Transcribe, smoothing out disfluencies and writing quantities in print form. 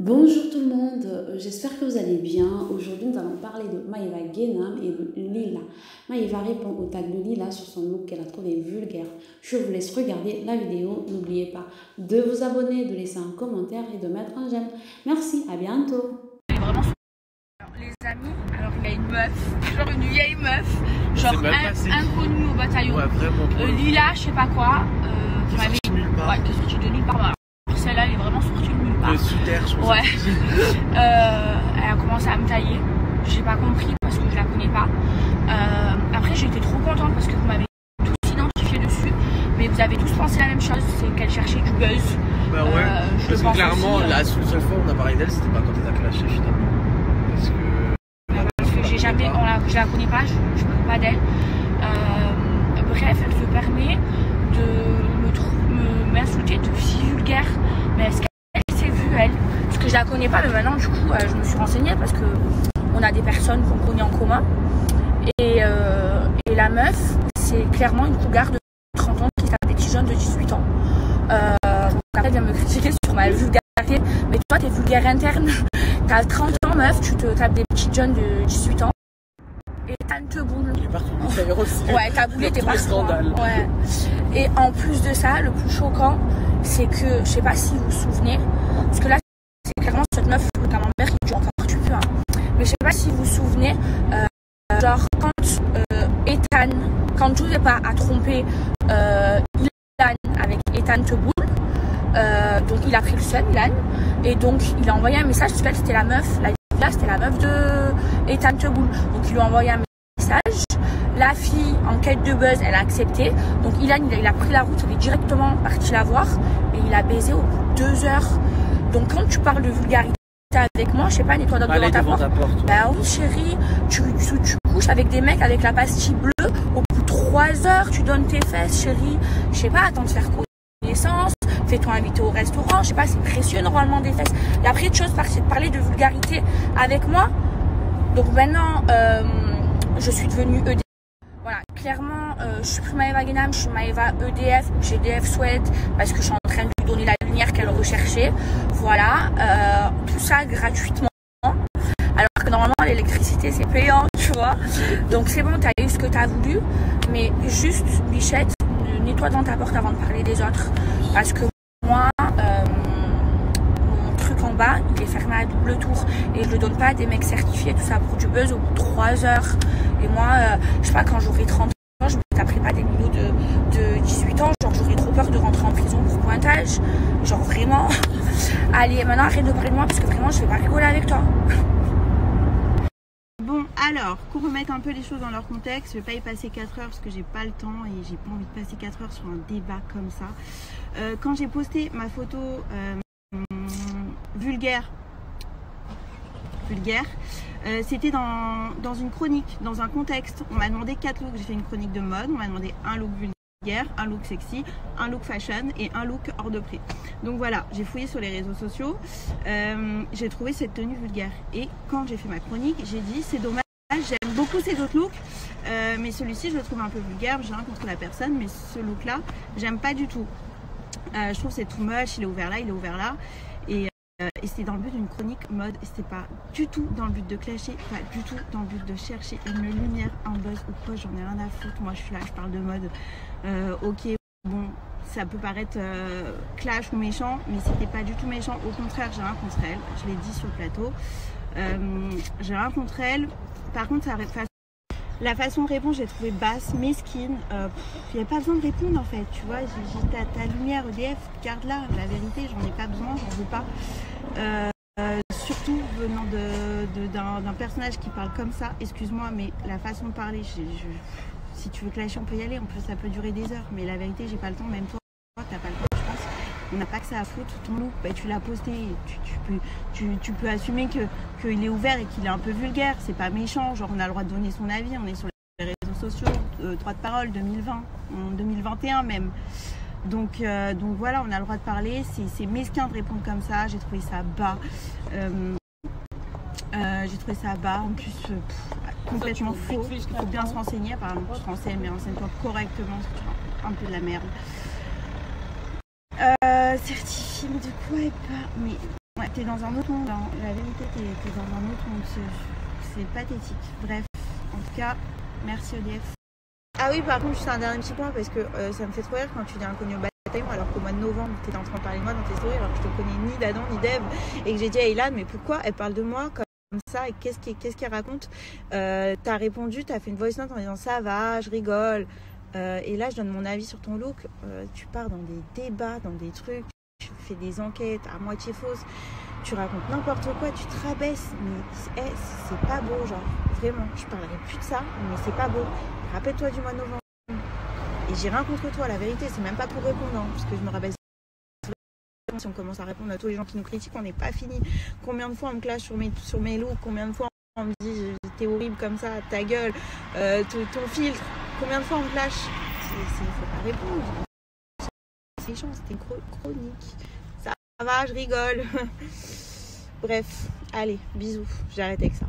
Bonjour tout le monde, j'espère que vous allez bien. Aujourd'hui, nous allons parler de Maeva Genam et de Lila. Maeva répond au tag de Lila sur son look qu'elle a trouvé vulgaire. Je vous laisse regarder la vidéo. N'oubliez pas de vous abonner, de laisser un commentaire et de mettre un j'aime. Merci, à bientôt. Vraiment, les amis, alors il y a une meuf, genre une vieille meuf, genre inconnue au bataillon. Ouais, vraiment. Lila, je sais pas quoi, qui m'avait dit, ouais, qui est sortie de nulle part. Celle-là, elle est vraiment sortie de nulle part. Sous terre, je pense. Ouais. Elle a commencé à me tailler. J'ai pas compris parce que je la connais pas. Après, j'étais trop contente parce que vous m'avez tous identifié dessus. Mais vous avez tous pensé la même chose, c'est qu'elle cherchait du buzz. Bah ouais. Parce que clairement, la seule fois où on a parlé d'elle, c'était pas quand elle a clashé finalement. Parce que j'ai jamais, je la connais pas, je parle pas d'elle. Bref, elle se permet de m'insulter de fille vulgaire. Mais est-ce qu'elle s'est vue, elle? Parce que je la connais pas, mais maintenant, du coup, je me suis renseignée parce que on a des personnes qu'on connaît en commun. Et la meuf, c'est clairement une cougar de 30 ans qui tape des petits jeunes de 18 ans. Donc après, elle vient me critiquer sur ma vulgarité. Mais toi, t'es vulgaire interne. T'as 30 ans, meuf, tu te tapes des petits jeunes de 18 ans. Et t'as te boule. Il est partout, d'ailleurs aussi. Ouais, t'as boulé, t'es partout. Ouais. Et en plus de ça, le plus choquant, c'est que, je sais pas si vous vous souvenez, parce que là, c'est clairement cette meuf, notamment ma mère, qui dure encore tu peux. Hein. Mais je sais pas si vous vous souvenez, genre, quand je n'ai pas à tromper Ilan avec Ethan Teboul, donc il a pris le seul, Ilan, et donc il a envoyé un message, parce que c'était la meuf, là c'était la meuf de Ethan Teboul, donc il lui a envoyé un message. La fille en quête de buzz, elle a accepté, donc Ilan il a pris la route, il est directement parti la voir, et il a baisé au bout de 2 heures. Donc quand tu parles de vulgarité avec moi, je sais pas, nettoie devant ta porte. Bah oui chérie, tu couches avec des mecs avec la pastille bleue, au bout de 3 heures, tu donnes tes fesses chérie, je sais pas, attends de faire connaissance, fais-toi inviter au restaurant, je sais pas, c'est précieux normalement des fesses. Et après autre chose, c'est de parler de vulgarité avec moi. Donc maintenant, je suis devenue EDF. Voilà, clairement, je suis plus Maeva Genam, je suis Maeva EDF, GDF Sweat, parce que je suis en train de lui donner la lumière qu'elle recherchait. Voilà, tout ça gratuitement. Alors que normalement, l'électricité, c'est payant, tu vois. Donc c'est bon, t'as eu ce que t'as voulu, mais juste, bichette, nettoie devant ta porte avant de parler des autres. Parce que moi, mon truc en bas, il est fermé à double tour. Et je le donne pas à des mecs certifiés, tout ça pour du buzz au bout de 3 heures. Et moi, je sais pas, quand j'aurai 30 ans, je me taperai pas des minots de 18 ans. Genre, j'aurais trop peur de rentrer en prison pour pointage. Genre, vraiment. Allez, maintenant, arrête de parler de moi parce que vraiment, je vais pas rigoler avec toi. Bon, alors, pour remettre un peu les choses dans leur contexte, je vais pas y passer 4 heures parce que j'ai pas le temps et j'ai pas envie de passer 4 heures sur un débat comme ça. Quand j'ai posté ma photo vulgaire, c'était dans une chronique, dans un contexte. On m'a demandé 4 looks. J'ai fait une chronique de mode. On m'a demandé un look vulgaire, un look sexy, un look fashion et un look hors de prix. Donc voilà, j'ai fouillé sur les réseaux sociaux. J'ai trouvé cette tenue vulgaire. Et quand j'ai fait ma chronique, j'ai dit c'est dommage. J'aime beaucoup ces autres looks, mais celui-ci je le trouve un peu vulgaire. J'ai rien contre la personne, mais ce look-là, j'aime pas du tout. Je trouve c'est too much. Il est ouvert là, il est ouvert là. Et c'était dans le but d'une chronique mode, et c'était pas du tout dans le but de clasher, pas du tout dans le but de chercher une lumière, un buzz ou quoi, j'en ai rien à foutre. Moi je suis là, je parle de mode. Ok, bon, ça peut paraître clash ou méchant, mais c'était pas du tout méchant. Au contraire, j'ai rien contre elle, je l'ai dit sur le plateau. J'ai rien contre elle. Par contre, la façon de répondre, j'ai trouvé basse, mesquine. Il n'y a pas besoin de répondre en fait, tu vois. J'ai ta lumière EDF, garde-la. La vérité, j'en ai pas besoin, j'en veux pas. Surtout venant d'un personnage qui parle comme ça, excuse-moi, mais la façon de parler, si tu veux clasher, on peut y aller. Ça peut durer des heures, mais la vérité, j'ai pas le temps. Même toi, t'as pas le temps, je pense. On n'a pas que ça à foutre. Ton look, bah, tu l'as posté. Tu peux assumer qu'il est ouvert et qu'il est un peu vulgaire. C'est pas méchant. Genre, on a le droit de donner son avis. On est sur les réseaux sociaux. Droit de parole 2020, en 2021 même. Donc voilà, on a le droit de parler. C'est mesquin de répondre comme ça. J'ai trouvé ça bas. J'ai trouvé ça bas. En plus, complètement faux. Il faut bien se renseigner. Apparemment, je te renseigne, mais renseigne-toi correctement. C'est un peu de la merde. Certifié, mais de quoi elle parle? Mais Ouais, t'es dans un autre monde, hein. La vérité, t'es dans un autre monde, c'est pathétique. Bref, en tout cas, merci EDF. Ah oui, par contre, juste un dernier petit point, parce que ça me fait trop rire quand tu dis inconnu au bataillon, alors qu'au mois de novembre, t'étais en train de parler de moi dans tes stories, alors que je te connais ni d'Adam ni d'Ève, et que j'ai dit à Ilan, mais pourquoi elle parle de moi comme ça, et qu'est-ce qu'elle raconte? T'as répondu, t'as fait une voice note en disant ça va, je rigole, et là je donne mon avis sur ton look, tu pars dans des débats, dans des trucs, tu fais des enquêtes à moitié fausses, tu racontes n'importe quoi, tu te rabaisses, mais c'est pas beau, genre, vraiment, je parlerai plus de ça, mais c'est pas beau. Rappelle-toi du mois de novembre. Et j'ai rien contre toi, la vérité, c'est même pas pour répondre, hein, parce que je me rabaisse. Si on commence à répondre à tous les gens qui nous critiquent, on n'est pas fini. Combien de fois on me clash sur mes looks, combien de fois on me dit t'es horrible comme ça, ta gueule, ton filtre, combien de fois on me clash, faut pas répondre. C'est chiant, c'était une chronique. Ça va, je rigole. Bref, allez, bisous, j'arrête avec ça.